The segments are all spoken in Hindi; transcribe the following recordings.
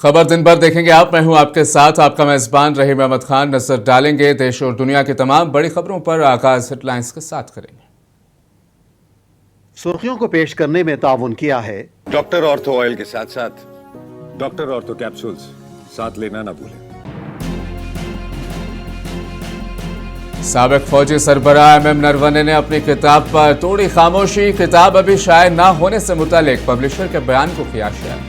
खबर दिन भर देखेंगे आप। मैं हूं आपके साथ आपका मेजबान रहीम अहमद खान। नजर डालेंगे देश और दुनिया की तमाम बड़ी खबरों पर। आगाज हेडलाइंस के साथ करेंगे। सुर्खियों को पेश करने में ताउन किया है डॉक्टर ऑर्थो ऑयल के साथ साथ डॉक्टर ऑर्थो कैप्सूल्स साथ लेना ना भूलें। साबिक फौजी सरबराह MM नरवणे ने अपनी किताब पर तोड़ी खामोशी। किताब अभी शाये ना होने से मुतालिक पब्लिशर के बयान को किया शेयर।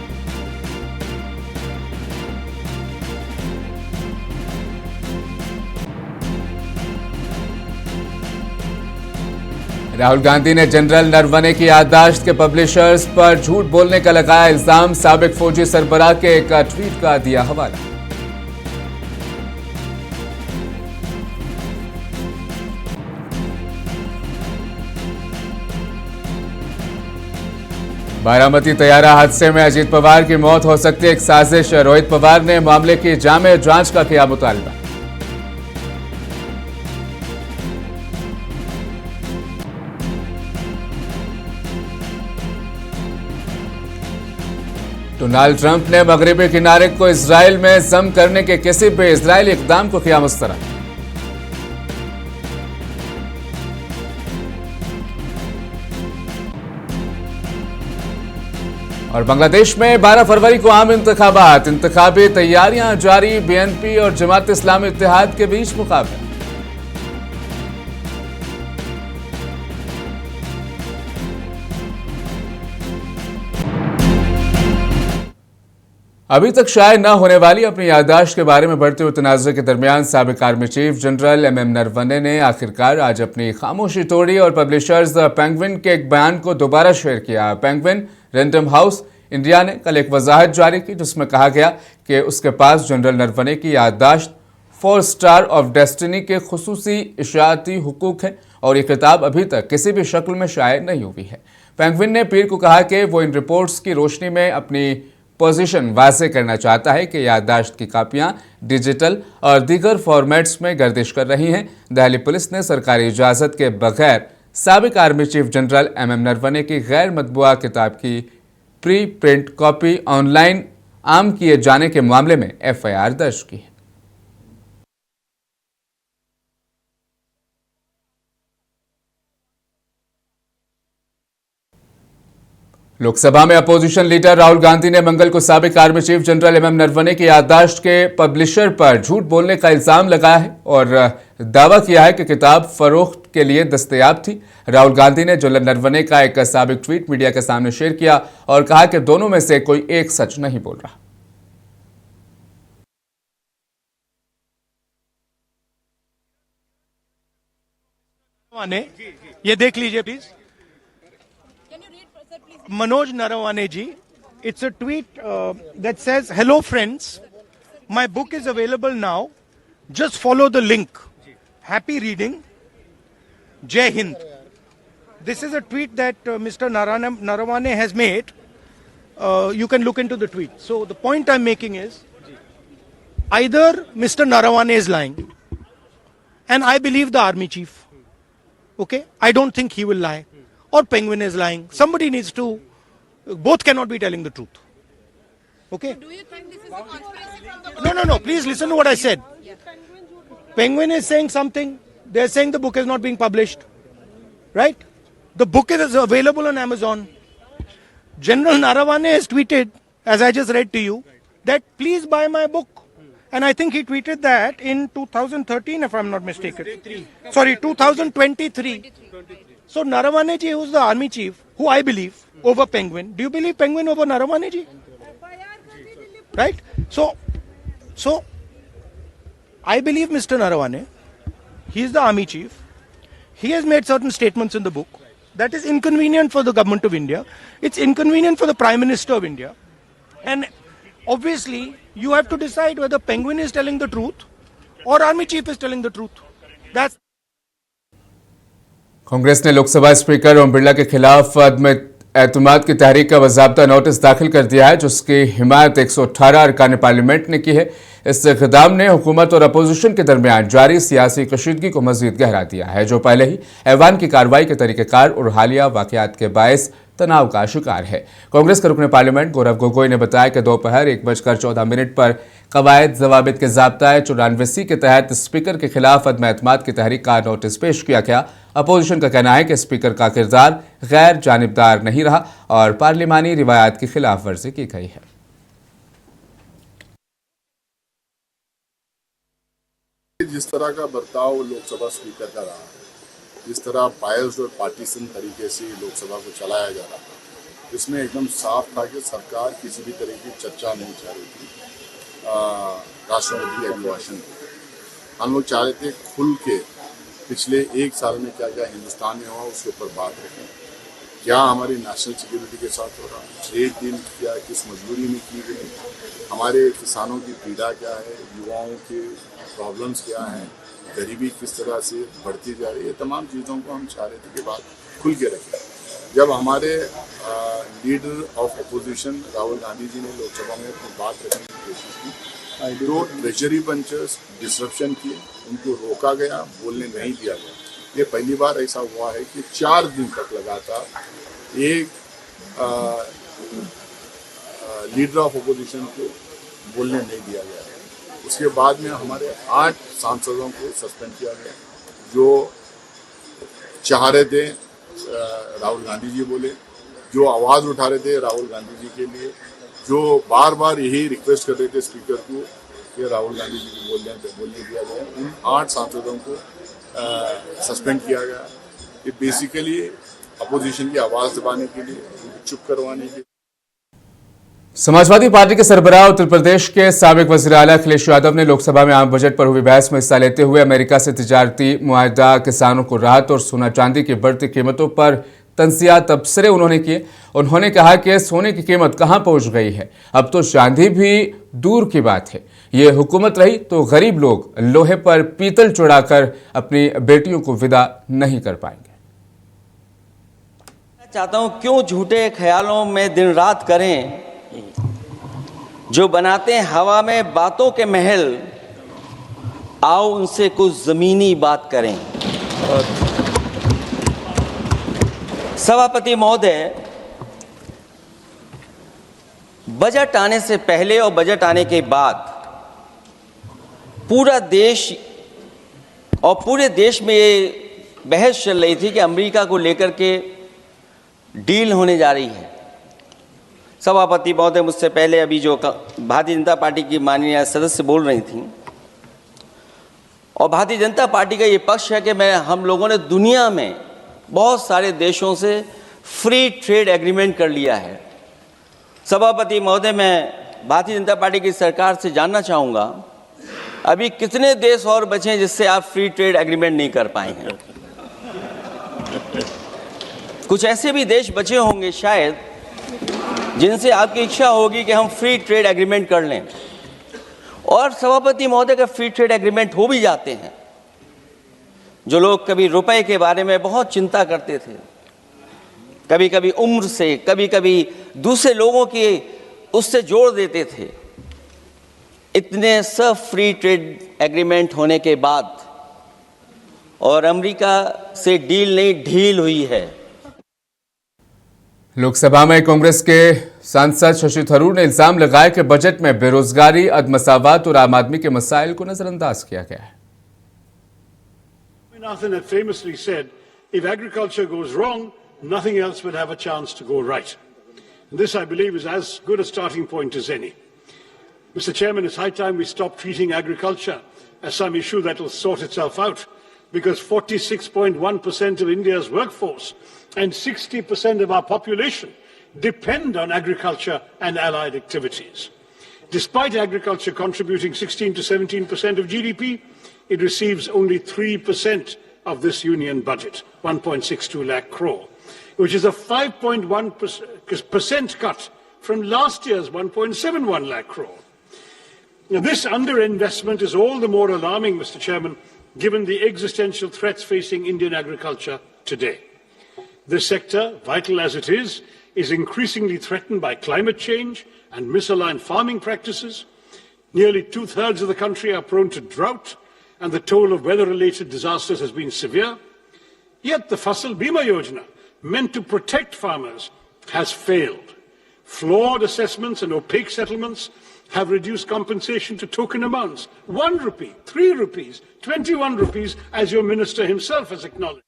राहुल गांधी ने जनरल नरवणे की याददाश्त के पब्लिशर्स पर झूठ बोलने का लगाया इल्जाम। साबिक फौजी सरबराह के एक ट्वीट का दिया हवाला। बारामती तैयारा हादसे में अजीत पवार की मौत हो सकती है एक साजिश। रोहित पवार ने मामले की जामे जांच का किया मुतालबा। डोनाल्ड ट्रंप ने मगरबी किनारे को इजराइल में जम करने के किसी भी इजरायली इकदाम को किया मुस्तरद। और बांग्लादेश में 12 फरवरी को आम इंतखाबात। इंतखाबी तैयारियां जारी। BNP और जमात इस्लामी इत्तेहाद के बीच मुकाबला। अभी तक शाये न होने वाली अपनी याददाश्त के बारे में बढ़ते हुए तनाज़े के दरमियान साबिक army chief general MM Naravane ने आखिरकार आज अपनी खामोशी तोड़ी और पब्लिशर्स पेंगुइन के एक बयान को दोबारा शेयर किया। पेंगुइन रैंडम हाउस इंडिया ने कल एक वजाहत जारी की जिसमें कहा गया कि उसके पास जनरल नरवणे की याददाश्त 4 स्टार ऑफ डेस्टिनी के खुसूसी इशाअती हुकूक है और ये किताब अभी तक किसी भी शक्ल में शाये नहीं हुई है। पेंगुइन ने पीर को कहा कि वो इन रिपोर्ट्स की रोशनी में अपनी पोजीशन वाज़े करना चाहता है कि याददाश्त की कापियां डिजिटल और दीगर फॉर्मेट्स में गर्दिश कर रही हैं। दिल्ली पुलिस ने सरकारी इजाज़त के बगैर साबिक army chief general MM Naravane की गैर मतबूआ किताब की प्री प्रिंट कॉपी ऑनलाइन आम किए जाने के मामले में FIR दर्ज की है। लोकसभा में अपोजिशन लीडर राहुल गांधी ने मंगल को साबिक army chief general MM Naravane की याददाश्त के पब्लिशर पर झूठ बोलने का इल्जाम लगाया है और दावा किया है कि किताब फरोख्त के लिए दस्तयाब थी। राहुल गांधी ने जनरल नरवणे का एक साबिक ट्वीट मीडिया के सामने शेयर किया और कहा कि दोनों में से कोई एक सच नहीं बोल रहा। ये देख लीजिए please. Manoj Naravane ji, it's a tweet that says, "Hello friends, my book is available now. Just follow the link. Happy reading. Jai Hind." This is a tweet that Mr. Naravane has made. You can look into the tweet. So the point I'm making is, either Mr. Naravane is lying, and I believe the army chief. Okay, I don't think he will lie. Or Penguin is lying. Somebody needs to, both cannot be telling the truth. Okay? Do you think this is a conspiracy from the No. Please listen to what I said. Penguin is saying something. They're saying the book is not being published. Right? The book is available on Amazon. General Naravane has tweeted, as I just read to you, that please buy my book. And I think he tweeted that in 2013, if I'm not mistaken. Sorry, 2023. So Naravane ji, who's the army chief, who I believe over Penguin. Do you believe Penguin over Naravane ji? Right? So I believe Mr. Naravane. He is the army chief. He has made certain statements in the book that is inconvenient for the government of India. It's inconvenient for the Prime Minister of India. And obviously, you have to decide whether Penguin is telling the truth or army chief is telling the truth. That's Congress ने लोकसभा स्पीकर ओम बिरला के खिलाफ अदम एतमाद की तहरीक का बाज़ाब्ता नोटिस दाखिल कर दिया है जिसकी हिमायत 118 अरकान पार्लियामेंट ने की है। इस इक़दाम ने हुकूमत और अपोजिशन के दरमियान जारी सियासी कशीदगी को मज़ीद गहरा दिया है जो पहले ही ऐवान की कार्रवाई के तरीक़ेकार और हालिया वाक़यात के बायस तनाव का शिकार है। कांग्रेस के रुकने पार्लियामेंट गौरव गोगोई ने बताया कि दोपहर 1:14 पर कवायद जवाबित के ज़ाब्ता 94C के तहत स्पीकर के खिलाफ अदम एतमाद की तहरीक का नोटिस पेश किया गया। अपोजिशन का कहना है कि स्पीकर का किरदार गैर जानिबदार नहीं रहा और पार्लिमानी रिवायात की खिलाफ वर्जी की गई है। जिस तरह का बर्ताव लोकसभा स्पीकर का रहा है, जिस तरह बायस्ड और पार्टीसन तरीके से लोकसभा को चलाया जा रहा था, इसमें एकदम साफ था कि सरकार किसी भी तरह की चर्चा नहीं चाह रही थी राष्ट्रपति अभिभाषण को। हम लोग चाह रहे थे खुल के पिछले 1 साल में क्या क्या हिंदुस्तान में हुआ उसके ऊपर बात रखें। क्या हमारी नेशनल सिक्योरिटी के साथ हो रहा, ट्रेड डील क्या किस मजबूरी में की गई, हमारे किसानों की पीड़ा क्या है, युवाओं के प्रॉब्लम्स क्या हैं, गरीबी किस तरह से बढ़ती जा रही है, तमाम चीज़ों को हम चाह रहे थे कि बात खुल के रखें। जब हमारे leader of opposition Rahul Gandhi ji ने लोकसभा में अपनी बात रखने की कोशिश की तो ट्रेजरी पंचर्स डिसरप्शन किए, उनको रोका गया, बोलने नहीं दिया गया। ये पहली बार ऐसा हुआ है कि 4 दिन तक लगातार एक लीडर ऑफ अपोजिशन को बोलने नहीं दिया गया। उसके बाद में हमारे 8 सांसदों को सस्पेंड किया गया जो चाह रहे थे राहुल गांधी जी बोले, जो आवाज़ उठा रहे थे राहुल गांधी जी के लिए, जो बार बार यही रिक्वेस्ट कर रहे थे स्पीकर को कि राहुल गांधी जी को बोलने दिया जाए। उन 8 सांसदों को सस्पेंड किया गया। ये बेसिकली अपोजिशन की आवाज़ दबाने के लिए, चुप करवाने के लिए। समाजवादी पार्टी के सरबराह उत्तर प्रदेश के साबिक वज़ीर आला अखिलेश यादव ने लोकसभा में आम बजट पर हुई बहस में हिस्सा लेते हुए अमेरिका से तिजारती मुआहदा, किसानों को राहत और सोना चांदी की बढ़ती कीमतों पर तंजिया तबसरे उन्होंने किए। उन्होंने कहा कि सोने की कीमत कहां पहुंच गई है, अब तो चांदी भी दूर की बात है। ये हुकूमत रही तो गरीब लोग लोहे पर पीतल चढ़ाकर अपनी बेटियों को विदा नहीं कर पाएंगे। चाहता हूं क्यों झूठे ख्यालों में दिन रात करें, जो बनाते हैं हवा में बातों के महल, आओ उनसे कुछ जमीनी बात करें। सभापति महोदय, बजट आने से पहले और बजट आने के बाद पूरा देश और पूरे देश में ये बहस चल रही थी कि अमेरिका को लेकर के डील होने जा रही है। सभापति महोदय, मुझसे पहले अभी जो भारतीय जनता पार्टी की माननीय सदस्य बोल रही थी, और भारतीय जनता पार्टी का ये पक्ष है कि हम लोगों ने दुनिया में बहुत सारे देशों से फ्री ट्रेड एग्रीमेंट कर लिया है। सभापति महोदय, मैं भारतीय जनता पार्टी की सरकार से जानना चाहूँगा, अभी कितने देश और बचे हैं जिससे आप फ्री ट्रेड एग्रीमेंट नहीं कर पाए हैं? कुछ ऐसे भी देश बचे होंगे शायद जिनसे आपकी इच्छा होगी कि हम फ्री ट्रेड एग्रीमेंट कर लें, और सभापति महोदय का फ्री ट्रेड एग्रीमेंट हो भी जाते हैं। जो लोग कभी रुपए के बारे में बहुत चिंता करते थे, कभी कभी उम्र से, कभी कभी दूसरे लोगों की उससे जोड़ देते थे, इतने सब फ्री ट्रेड एग्रीमेंट होने के बाद और अमेरिका से डील नहीं ढील हुई है। लोकसभा में कांग्रेस के सांसद शशि थरूर ने इल्जाम लगाया कि बजट में बेरोजगारी, अदमसावात और आम आदमी के मसाइल को नजरअंदाज किया गया है। Swaminathan had famously said, if agriculture goes wrong, nothing else would have a chance to go right. And this, I believe, is as good a starting point as any. Mr. Chairman, it's high time we stop treating agriculture as some issue that will sort itself out, because 46.1% of India's workforce and 60% of our population depend on agriculture and allied activities. Despite agriculture contributing 16 to 17% of GDP, it receives only 3% of this union budget, 1.62 lakh crore, which is a 5.1% cut from last year's 1.71 lakh crore. Now, this underinvestment is all the more alarming, Mr. Chairman, given the existential threats facing Indian agriculture today. This sector, vital as it is increasingly threatened by climate change and misaligned farming practices. Nearly 2/3 of the country are prone to drought, and the toll of weather-related disasters has been severe. Yet the Fasal Bima Yojana, meant to protect farmers, has failed. Flawed assessments and opaque settlements have reduced compensation to token amounts. 1 rupee, 3 rupees, 21 rupees, as your minister himself has acknowledged.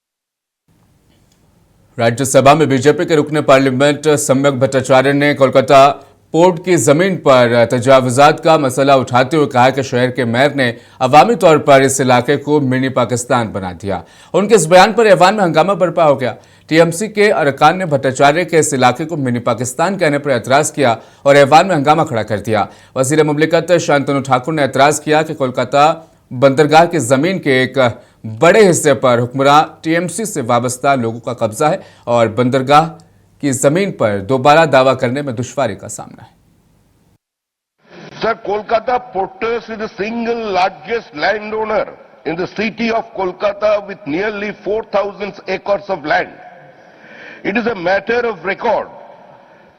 Rajya Sabha में बीजेपी के रुकने पार्लियामेंट सम्यक भट्टाचार्य ने कोलकाता पोर्ट की जमीन पर तजावुजात का मसला उठाते हुए कहा कि शहर के मेयर ने अवामी तौर पर इस इलाके को मिनी पाकिस्तान बना दिया। उनके इस बयान पर ऐवान में हंगामा बरपा हो गया। टीएमसी के अरकान ने भट्टाचार्य के इस इलाके को मिनी पाकिस्तान कहने पर एतराज किया और ऐवान में हंगामा खड़ा कर दिया। वजीर मुमलिकत शांतनु ठाकुर ने एतराज किया कि कोलकाता बंदरगाह की जमीन के एक बड़े हिस्से पर हुक्मरान टीएमसी से वाबस्ता लोगों का कब्जा है और बंदरगाह की जमीन पर दोबारा दावा करने में दुश्वारी का सामना है। Sir, Kolkata Porters is the single largest landowner in the city of Kolkata with nearly 4,000 acres of land. It is a matter of record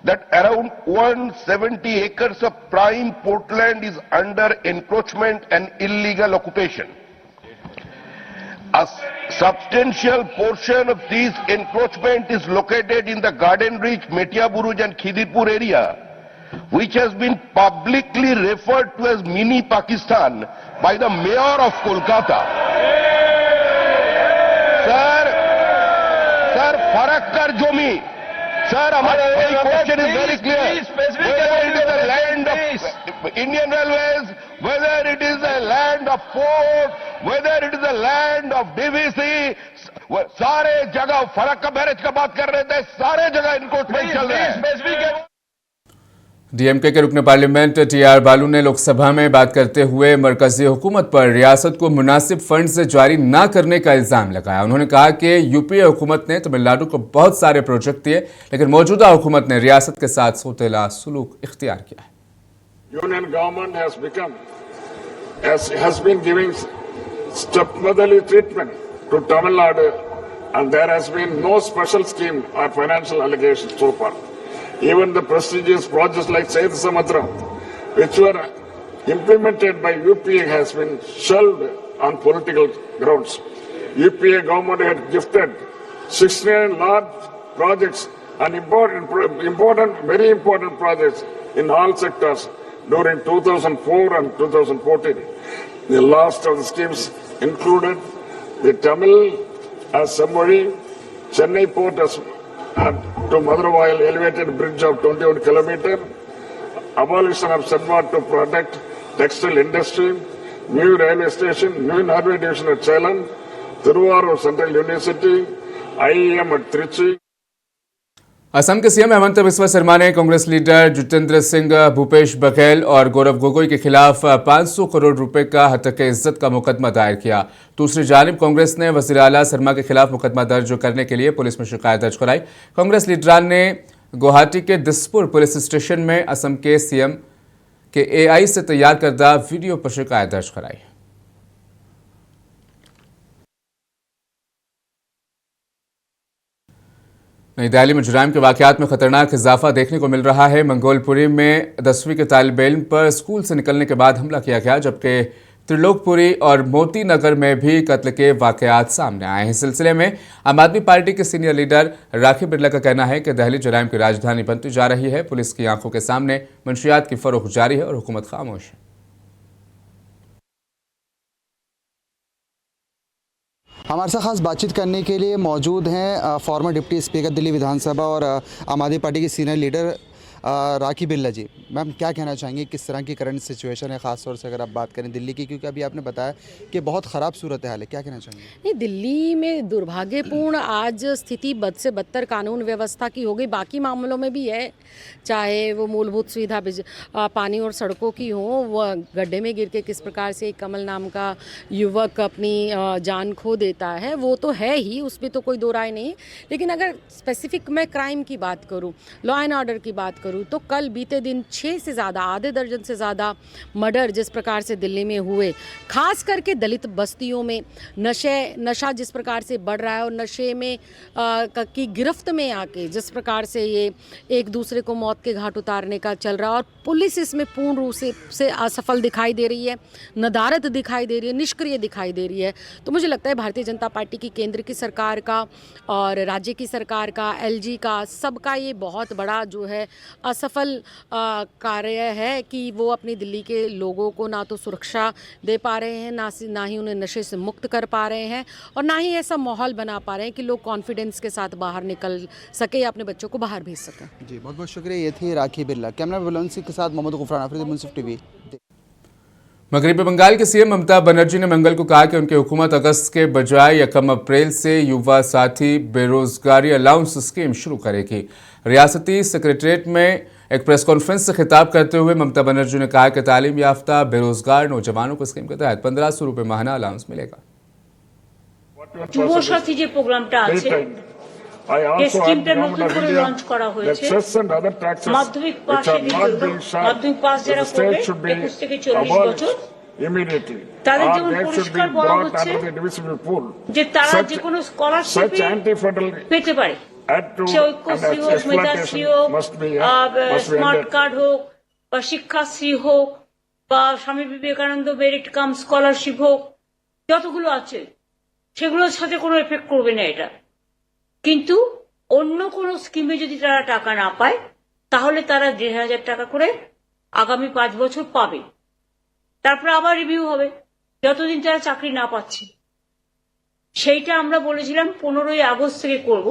that around 170 acres of prime portland is under encroachment and illegal occupation. A substantial portion of this encroachment is located in the Garden Reach, Metia Buruj and Khidirpur area, which has been publicly referred to as mini Pakistan by the mayor of Kolkata. Sir, Farakar Jomi. Sir, our question is very clear. Whether it is a land of Indian Railways, whether it is a land of port, whether it is a land of DVC, सारे जगह फरक्का बैरेज का बात कर रहे थे, सारे जगह इनक्रोचमेंट चल रहे हैं। डीएमके के रुकने पार्लियामेंट टीआर बालू ने लोकसभा में बात करते हुए मरकजी हुकूमत पर रियासत को मुनासिब फंड से जारी न करने का इल्जाम लगाया। उन्होंने कहा कि यूपीए हुकूमत ने तमिलनाडु को बहुत सारे प्रोजेक्ट दिए, लेकिन मौजूदा हुकूमत ने रियासत के साथ सोतेला सुलूक इख्तियार किया है। Union government has been giving stepmotherly treatment to Tamil Nadu, and there has been no special scheme or financial allocation so far. Even the prestigious projects like Setu Samuddram, which were implemented by UPA, has been shelved on political grounds. UPA government had gifted 69 large projects and very important projects in all sectors during 2004 and 2014. The last of the schemes included the Tamil as Sambori, Chennai port as to Madurai elevated bridge of 21 kilometers, abolition of Sanwar to protect textile industry, new railway station, new railway division at Salem, Thiruvarur Central University, IEM at Trichy. Assam के सीएम हेमंत बिस्वा शर्मा ने कांग्रेस लीडर जितेंद्र सिंह, भूपेश बघेल और गौरव गोगोई के खिलाफ 500 करोड़ रुपए का हत्या इज्जत का मुकदमा दायर किया। दूसरी जानिब कांग्रेस ने वजीर आला शर्मा के खिलाफ मुकदमा दर्ज करने के लिए पुलिस में शिकायत दर्ज कराई। कांग्रेस लीडरान ने गुवाहाटी के दिसपुर पुलिस स्टेशन में असम के सीएम के एआई से तैयार करदा वीडियो पर शिकायत दर्ज कराई। नई दिल्ली में जुराइम के वाकयात में खतरनाक इजाफा देखने को मिल रहा है। मंगोलपुरी में 10वीं के तालिब इल्म पर स्कूल से निकलने के बाद हमला किया गया, जबकि त्रिलोकपुरी और मोती नगर में भी कत्ल के वाकयात सामने आए हैं। इस सिलसिले में आम आदमी पार्टी के सीनियर लीडर राखी बिरला का कहना है कि दिल्ली जुराइम की राजधानी बनती जा रही है। पुलिस की आंखों के सामने मंशियात की फरोख्त जारी है और हुकूमत खामोश है। हमारे साथ खास बातचीत करने के लिए मौजूद हैं फॉर्मर डिप्टी स्पीकर दिल्ली विधानसभा और आम आदमी पार्टी के सीनियर लीडर राखी बिरला जी। मैम, क्या कहना चाहेंगे, किस तरह की करंट सिचुएशन है, ख़ास तौर से अगर आप बात करें दिल्ली की, क्योंकि अभी आपने बताया कि बहुत ख़राब सूरत हाल है, क्या कहना चाहेंगे? नहीं, दिल्ली में दुर्भाग्यपूर्ण आज स्थिति बद से बदतर कानून व्यवस्था की हो गई। बाकी मामलों में भी है, चाहे वो मूलभूत सुविधा पानी और सड़कों की हो, वो गड्ढे में गिर के किस प्रकार से एक कमल नाम का युवक अपनी जान खो देता है, वो तो है ही, उसमें तो कोई दो राय नहीं। लेकिन अगर स्पेसिफिक मैं क्राइम की बात करूँ, लॉ एंड ऑर्डर की बात करूँ, करूँ तो कल बीते दिन 6 से ज़्यादा, आधे दर्जन से ज़्यादा मर्डर जिस प्रकार से दिल्ली में हुए, खास करके दलित बस्तियों में नशा जिस प्रकार से बढ़ रहा है और नशे में की गिरफ्त में आके जिस प्रकार से ये एक दूसरे को मौत के घाट उतारने का चल रहा है, और पुलिस इसमें पूर्ण रूप से असफल दिखाई दे रही है, नदारत दिखाई दे रही है, निष्क्रिय दिखाई दे रही है। तो मुझे लगता है भारतीय जनता पार्टी की केंद्र की सरकार का और राज्य की सरकार का, एलजी का, सबका ये बहुत बड़ा जो है असफल कार्य है कि वो अपनी दिल्ली के लोगों को ना तो सुरक्षा दे पा रहे हैं, ना ही उन्हें नशे से मुक्त कर पा रहे हैं, और ना ही ऐसा माहौल बना पा रहे हैं कि लोग कॉन्फिडेंस के साथ बाहर निकल सके या अपने बच्चों को बाहर भेज सकें। जी बहुत बहुत शुक्रिया। ये थी राखी बिरला। कैमरा बुलंद के साथ मोहम्मद गुफरान, आफरीदी मुंसिफ टीवी। मगरबी बंगाल के सीएम ममता बनर्जी ने मंगल को कहा कि उनकी हुकूमत अगस्त के बजाय 1 अप्रैल से युवा साथी बेरोजगारी अलाउंस स्कीम शुरू करेगी। रियासती सेक्रेटरीट में एक प्रेस कॉन्फ्रेंस से खिताब करते हुए ममता बनर्जी ने कहा कि तालीम याफ्ता बेरोजगार नौजवानों को स्कीम के तहत 1500 रुपये माहाना अलाउंस मिलेगा। যুব সাথী যে প্রোগ্রামটা আছে এই স্কিমটা নতুন করে লঞ্চ করা হয়েছে। মাধ্যমিক পাস যারা করবে 21 থেকে 40 বছর তাদের যেমন পুরস্কার বলা হচ্ছে যে তারা যে কোনো স্কলারশিপ পেতে পারে, সে ঐক্যশ্রী হোক, মেধাশ্রী হোক, স্মার্ট কার্ড হোক, বা শিক্ষাশ্রী হোক, বা Swami Vivekananda merit cum scholarship হোক, যতগুলো আছে সেগুলোর সাথে কোনো এফেক্ট করবে না এটা। কিন্তু অন্য কোনো স্কিমে যদি তারা টাকা না পায় তাহলে তারা 1,500 টাকা করে আগামী 5 বছর পাবে। তারপরে আবার রিভিউ হবে যতদিন তারা চাকরি না পাচ্ছে। সেইটা আমরা বলেছিলাম 15ই আগস্ট থেকে করব,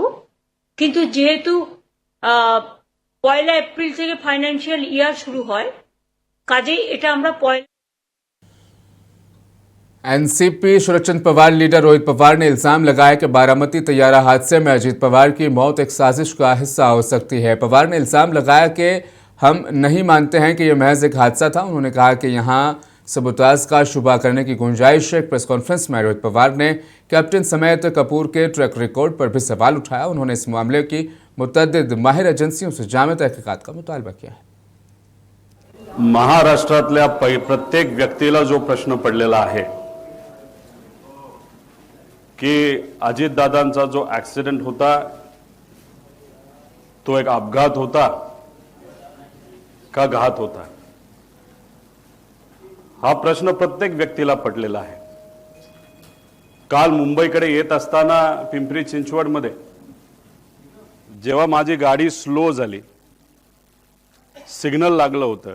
কিন্তু যেহেতু 1 এপ্রিল থেকে ফাইন্যান্সিয়াল ইয়ার শুরু হয়, কাজেই এটা আমরা एनसीपी शरदचंद्र पवार लीडर रोहित पवार ने इल्जाम लगाया कि बारामती तैयारा हादसे में अजीत पवार की मौत एक साजिश का हिस्सा हो सकती है। पवार ने इल्जाम लगाया कि हम नहीं मानते हैं कि यह महज एक हादसा था। उन्होंने कहा कि यहां सबूताज का शुबा करने की गुंजाइश है। एक प्रेस कॉन्फ्रेंस में रोहित पवार ने कैप्टन समेत कपूर के ट्रैक रिकॉर्ड पर भी सवाल उठाया। उन्होंने इस मामले की मुतअद्दिद माहिर एजेंसियों से जामे तहकीकात का मुतालबा किया है। महाराष्ट्रातल्या प्रत्येक व्यक्तीला जो प्रश्न पडलेला आहे की अजितदादांचा जो ऍक्सिडेंट होता तो एक अपघात होता का घात होता, हा प्रश्न प्रत्येक व्यक्तीला पडलेला आहे। काल मुंबईकडे येत असताना पिंपरी चिंचवडमध्ये जेव्हा माझी गाडी स्लो झाली, सिग्नल लागलं होतं,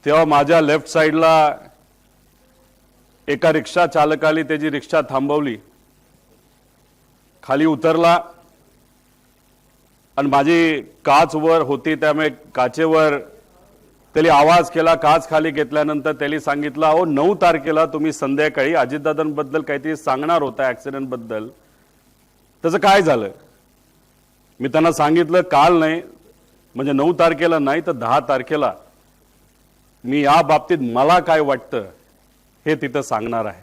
तेव्हा माझ्या लेफ्ट साइडला एका रिक्षा चालकाने त्याची रिक्षा थांबवली, खाली उतरला आणि माझी काच वर होती त्यामुळे काचेवर त्याने आवाज केला। काच खाली घेतल्यानंतर त्याने सांगितलं, अहो 9 तारखेला तुम्ही संध्याकाळी अजितदादांबद्दल काहीतरी सांगणार होता ऍक्सिडेंट बद्दल, त्याचं काय झालं? मी त्यांना सांगितलं काल नाही, म्हणजे 9 तारखेला नाही तर 10 तारखेला मी या बाबतीत मला काय वाटतं हे तिथं सांगणार आहे।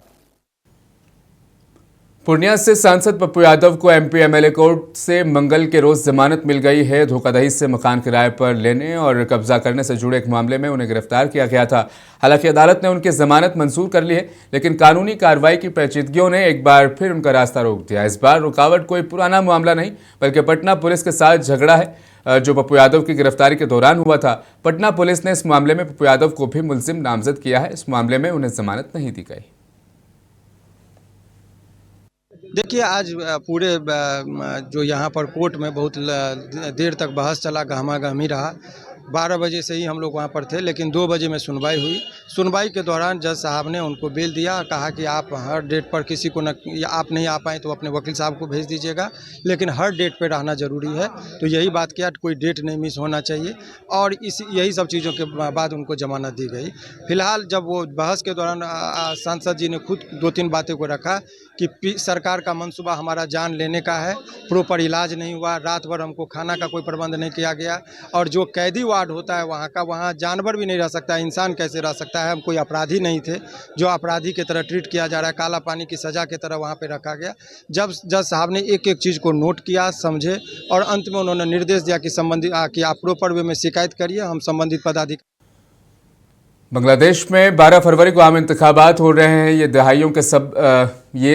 पूर्णिया से सांसद पप्पू यादव को एमपी एमएलए कोर्ट से मंगल के रोज जमानत मिल गई है। धोखाधड़ी से मकान किराए पर लेने और कब्जा करने से जुड़े एक मामले में उन्हें गिरफ्तार किया गया था। हालांकि अदालत ने उनकी जमानत मंजूर कर ली है, लेकिन कानूनी कार्रवाई की पेचीदगियों ने एक बार फिर उनका रास्ता रोक दिया। इस बार रुकावट कोई पुराना मामला नहीं, बल्कि पटना पुलिस के साथ झगड़ा है जो पप्पू यादव की गिरफ्तारी के दौरान हुआ था। पटना पुलिस ने इस मामले में पप्पू यादव को भी मुलजिम नामजद किया है। इस मामले में उन्हें जमानत नहीं दी गई। देखिए, आज पूरे जो यहाँ पर कोर्ट में बहुत देर तक बहस चला, गहमागहमी रहा। 12 बजे से ही हम लोग वहाँ पर थे, लेकिन 2 बजे में सुनवाई हुई। सुनवाई के दौरान जज साहब ने उनको बेल दिया और कहा कि आप हर डेट पर किसी को आप नहीं आ पाए तो अपने वकील साहब को भेज दीजिएगा, लेकिन हर डेट पे रहना ज़रूरी है। तो यही बात किया, कोई डेट नहीं मिस होना चाहिए, और यही सब चीज़ों के बाद उनको जमानत दी गई। फिलहाल जब वो बहस के दौरान सांसद जी ने खुद 2-3 बातें को रखा कि सरकार का मंसूबा हमारा जान लेने का है, प्रॉपर इलाज नहीं हुआ, रात भर हमको खाना का कोई प्रबंध नहीं किया गया, और जो कैदी वार्ड होता है वहाँ का, वहाँ जानवर भी नहीं रह सकता, इंसान कैसे रह सकता है। हम कोई अपराधी नहीं थे जो अपराधी की तरह ट्रीट किया जा रहा है, काला पानी की सज़ा की तरह वहाँ पे रखा गया। जब जज साहब ने एक एक चीज़ को नोट किया, समझे, और अंत में उन्होंने निर्देश दिया कि कि आप प्रॉपर वे में शिकायत करिए, हम संबंधित पदाधिकारी। बांग्लादेश में 12 फरवरी को आम इंतखाबात हो रहे हैं। ये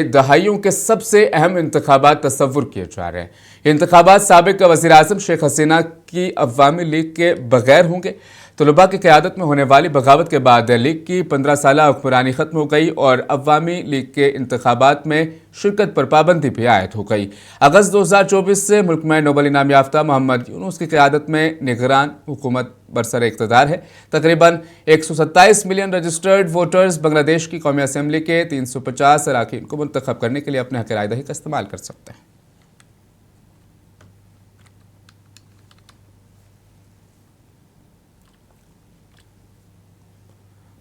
दहाइयों के सबसे अहम इंतखाबात तस्वुर किए जा रहे हैं। ये इंतखाबात साबिक वज़ीर आज़म शेख हसीना की अवामी लीग के बगैर होंगे। तलबा की क़यादत में होने वाली बगावत के बाद लीग की 15 साला हुक्मरानी ख़त्म हो गई और अवामी लीग के इंतखाबात में शिरकत पर पाबंदी भी आयद हो गई। अगस्त 2024 से मुल्क में नोबल इनाम याफ्ता मोहम्मद यूनुस की क़यादत में निगरान हुकूमत बरसर इक़्तिदार है। तकरीबन 127 मिलियन रजिस्टर्ड वोटर्स बांग्लादेश की कौमी असम्बली के 350 अरकान को मुंतखब करने के लिए अपने हक़ राय दही का इस्तेमाल कर सकते हैं।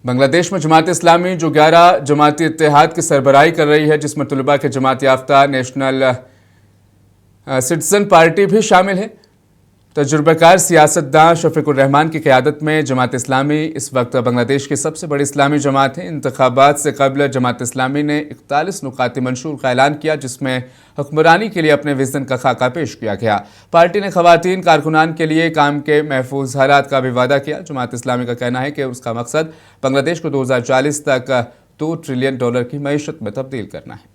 बांग्लादेश में जमात इस्लामी जो 11 जमाती इत्तेहाद की सरबराही कर रही है, जिसमें तलबा के जमात याफ्ता नेशनल सिटीजन पार्टी भी शामिल है। तजुर्बेकार सियासतदान शफीकुर रहमान की क़यादत में जमात इस्लामी इस वक्त बांग्लादेश की सबसे बड़ी इस्लामी जमात है। इंतखाबात से कबल जमात इस्लामी ने 41 नुकाती मंशूर का ऐलान किया, जिसमें हुक्मरानी के लिए अपने विज़न का खाका पेश किया गया। पार्टी ने ख़वातीन कारकुनान के लिए काम के महफूज हालात का भी वादा किया। जमात इस्लामी का कहना है कि उसका मकसद बांग्लादेश को 2040 तक $2 ट्रिलियन की मईशत में तब्दील करना है।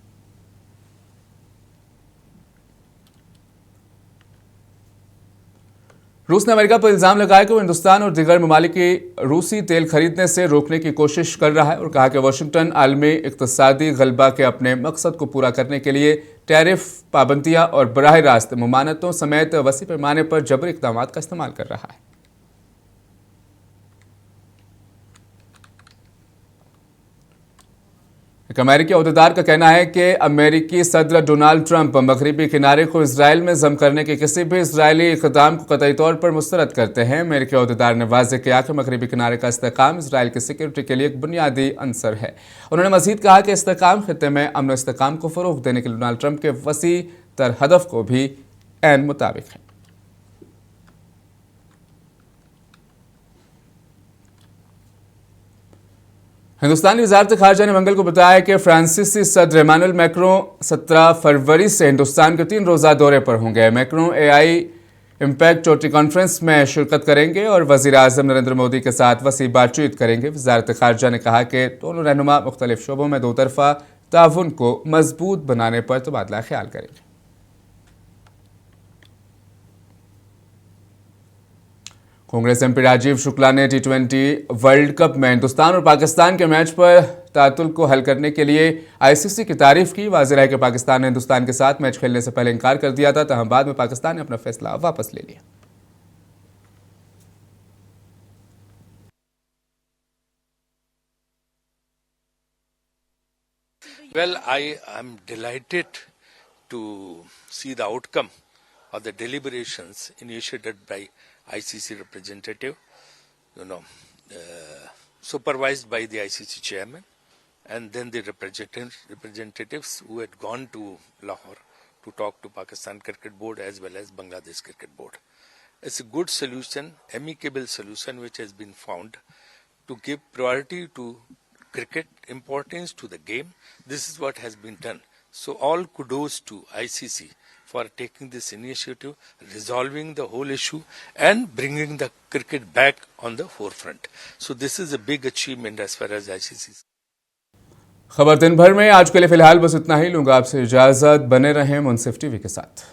रूस ने अमेरिका पर इल्ज़ाम लगाया कि वो हिंदुस्तान और दीगर ममालिक की रूसी तेल खरीदने से रोकने की कोशिश कर रहा है और कहा कि वाशिंगटन आलमी इक़्तिसादी गलबा के अपने मकसद को पूरा करने के लिए टैरिफ पाबंदियां और बराह रास्त मुमानतों समेत वसी पैमाने पर जबरी इक़दाम का इस्तेमाल कर रहा है। एक अमेरिकी अहदेदार का कहना है कि अमेरिकी सदर डोनाल्ड ट्रंप मगरबी किनारे को इसराइल में जम करने के किसी भी इसराइली इक़दाम को कतई तौर पर मुस्तरद करते हैं। अमेरिकी अहदेदार ने वाज़ेह किया कि मगरबी किनारे का इस्तेहकाम इसराइल की सिक्योरिटी के लिए एक बुनियादी अंसर है। उन्होंने मज़ीद कहा कि इस्तेहकाम खित्ते में अमन इस्तेहकाम को फ़रोग़ देने के लिए डोनाल्ड ट्रंप के वसी तर हदफ को भी ऐन मुताबिक है। हिंदुस्तानी वज़ारत ख़ारजा ने मंगल को बताया कि फ्रांसीसी सदर इमानुएल मैक्रों 17 फरवरी से हिंदुस्तान के 3 रोज़ा दौरे पर होंगे। मैक्रों AI इम्पैक्ट चोटी कॉन्फ्रेंस में शिरकत करेंगे और वज़ीर आज़म नरेंद्र मोदी के साथ वसी बातचीत करेंगे। वज़ारत ख़ारजा ने कहा कि दोनों रहनुमा मुख्तलिफ शोबों में दो तरफ़ा ताउन को मजबूत बनाने पर तबादला ख्याल करेंगे। कांग्रेस MP राजीव शुक्ला ने T20 वर्ल्ड कप में हिंदुस्तान और पाकिस्तान के मैच पर तातुल को हल करने के लिए ICC की तारीफ की। वाज़ेह है कि पाकिस्तान ने हिंदुस्तान के साथ मैच खेलने से पहले इनकार कर दिया था, तहम बाद में पाकिस्तान ने अपना फैसला वापस ले लिया। Well, I am delighted to see the outcome of the deliberations initiated by ICC representative, supervised by the ICC chairman, and then the representatives who had gone to Lahore to talk to Pakistan Cricket Board as well as Bangladesh Cricket Board. It's a good solution, amicable solution which has been found to give priority to cricket, importance to the game. This is what has been done. So all kudos to ICC for taking this initiative, resolving the whole issue and bringing the cricket back on the forefront. So this is a big achievement as far as ICC is. खबर दिन भर में आज के लिए फिलहाल बस इतना ही। लूंगा आपसे इजाजत। बने रहें मुंसिफ टीवी के साथ।